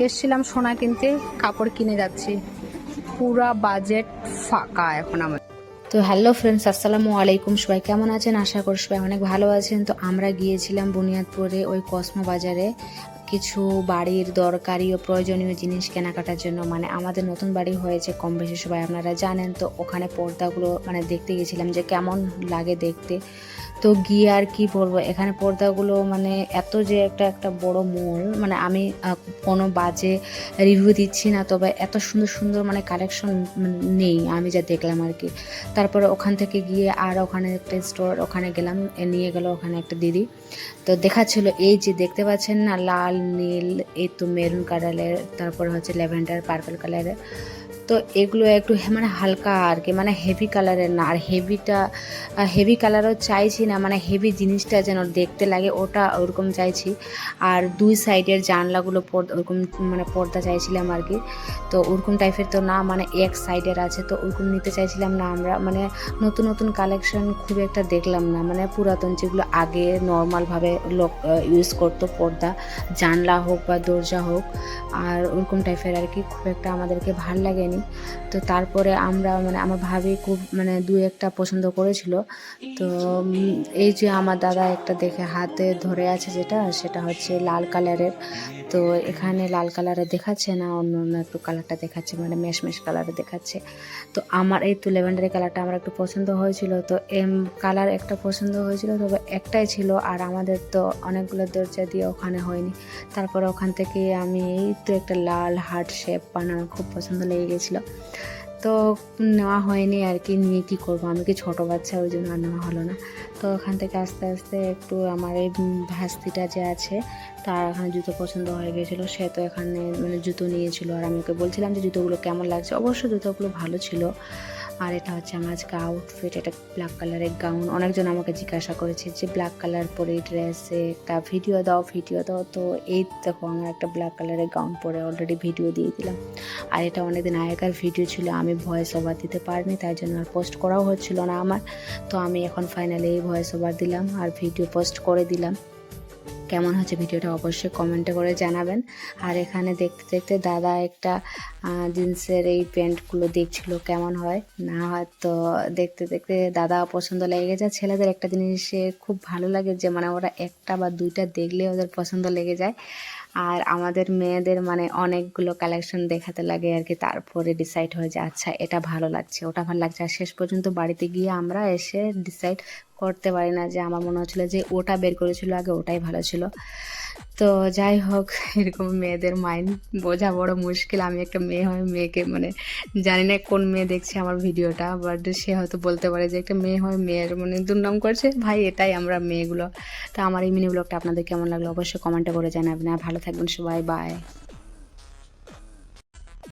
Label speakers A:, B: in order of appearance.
A: এসছিলাম সোনা কিনতে, কাপড় কিনে যাচ্ছি, পুরা বাজেট ফাঁকা এখন আমার। তো হ্যালো ফ্রেন্ডস, আসসালামু আলাইকুম। সবাই কেমন আছেন? আশা করি সবাই অনেক ভালো আছেন। তো আমরা গিয়েছিলাম বুনিয়াদপুরে ওই কসমো বাজারে কিছু বাড়ির দরকারি ও প্রয়োজনীয় জিনিস কেনাকাটার জন্য। মানে আমাদের নতুন বাড়ি হয়েছে, কম বেশি সবাই আপনারা জানেন। তো ওখানে পর্দাগুলো মানে দেখতে গেছিলাম যে কেমন লাগে দেখতে। তো গিয়ে আর কি বলবো, এখানে পর্দাগুলো মানে এত যে একটা বড় মল, মানে আমি কোনো বাজে রিভিউ দিচ্ছি না, তবে এত সুন্দর সুন্দর মানে কালেকশন নেই আমি যা দেখলাম আর কি। তারপরে ওখান থেকে গিয়ে আর ওখানে একটা স্টোর, ওখানে গেলাম, নিয়ে গেল ওখানে একটা দিদি। তো দেখাচ্ছিল এই যে দেখতে পাচ্ছেন না, লাল নীল, এই তো মেরুন কালারের, তারপরে হচ্ছে ল্যাভেন্ডার পার্পল কালারের। তো এগুলো একটু মানে হালকা আর কি, মানে হেভি কালারের না। আর হেভি কালারও চাইছি না, মানে হেভি জিনিসটা যেন দেখতে লাগে ওটা ওরকম চাইছি। আর দুই সাইডের জানলাগুলো ওরকম মানে পর্দা চাইছিলাম আর কি। তো ওরকম টাইপের তো না, মানে এক সাইডের আছে, তো ওরকম নিতে চাইছিলাম না আমরা। মানে নতুন নতুন কালেকশন খুব একটা দেখলাম না, মানে পুরাতন যেগুলো আগে নর্মালভাবে লোক ইউজ করতো, পর্দা জানলা হোক বা দরজা হোক, আর ওরকম টাইপের আর কি, খুব একটা আমাদেরকে ভাল লাগেনি। তো তারপরে আমরা মানে আমার ভাবি খুব মানে দু একটা পছন্দ করেছিল। তো এই যে আমার দাদা একটা দেখে হাতে ধরে আছে, সেটা হচ্ছে লাল কালারের। তো এখানে লাল কালারে দেখাচ্ছে না, অন্য অন্য একটু কালারটা দেখাচ্ছে, মানে মেশ কালারে দেখাচ্ছে। তো আমার এই তো ল্যাভেন্ডারি কালারটা আমার একটু পছন্দ হয়েছিল। তো কালার একটা পছন্দ হয়েছিল, তবে একটাই ছিল, আর আমাদের তো অনেকগুলো দরজা দিয়ে ওখানে হয়নি। তারপরে ওখান থেকে আমি এই তো একটা লাল হার্ট শেপ বানানো খুব পছন্দ লেগে গেছিলো। তো নেওয়া হয়নি আর কি, নিয়ে কী করবো, আমি কি ছোটো বাচ্চা, ওই জন্য আর নেওয়া হলো না। তো ওখান থেকে আস্তে আস্তে একটু আমার এই ভাস্তিটা যে আছে, তার এখানে জুতো পছন্দ হয়ে গেছিলো। সে তো এখানে মানে জুতো নিয়েছিল, আর আমি ওকে বলছিলাম যে জুতোগুলো কেমন লাগছে। অবশ্য জুতোগুলো ভালো ছিল। আর এটা হচ্ছে আমার আজকে আউটফিট, এটা ব্ল্যাক কালারের গাউন। অনেকজন আমাকে জিজ্ঞাসা করেছে যে ব্ল্যাক কালার পরে এই ড্রেসে একটা ভিডিও দাও। তো এই দেখো আমার একটা ব্ল্যাক কালারের গাউন পরে অলরেডি ভিডিও দিয়ে দিলাম। আর এটা অনেকদিন আগেকার ভিডিও ছিল, আমি ভয়েস ওভার দিতে পারিনি, তাই জন্য আর পোস্ট করাও হচ্ছিল না আমার। তো আমি এখন ফাইনালি এই ভয়েস ওভার দিলাম আর ভিডিও পোস্ট করে দিলাম। কেমন হচ্ছে ভিডিওটা অবশ্যই কমেন্টে করে জানাবেন। আর এখানে দেখতে দেখতে দাদা একটা জিন্সের এই প্যান্টগুলো দেখছিল কেমন হয় না হয়। তো দেখতে দেখতে দাদা পছন্দ লেগে গেছে। ছেলেদের একটা জিনিসে খুব ভালো লাগে যে মানে ওরা একটা বা দুইটা দেখলে ওদের পছন্দ লেগে যায়। আর আমাদের মেয়েদের মানে অনেকগুলো কালেকশন দেখাতে লাগে আর কি, তারপরে ডিসাইড হয়ে যায় আচ্ছা এটা ভালো লাগছে, ওটা ভালো লাগছে। আর শেষ পর্যন্ত বাড়িতে গিয়ে আমরা এসে ডিসাইড করতে পারি না, যে আমার মনে হচ্ছিলো যে ওটা বের করেছিল আগে, ওটাই ভালো ছিল। তো যাই হোক, এরকম মেয়েদের মাইন্ড বোঝা বড় মুশকিল। আমি একটা মেয়ে হয়ে মেয়েকে মানে জানি না কোন মেয়ে দেখছে আমার ভিডিওটা, বাট সে হয়তো বলতে পারে যে একটা মেয়ে হয়ে মেয়ের মানে দুর্নাম করছে। ভাই এটাই আমরা মেয়েগুলো। তো আমার এই মিনি ব্লগটা আপনাদের কেমন লাগলো অবশ্যই কমেন্টে করে জানাবেন। আর ভালো থাকবেন সবাই, বাই।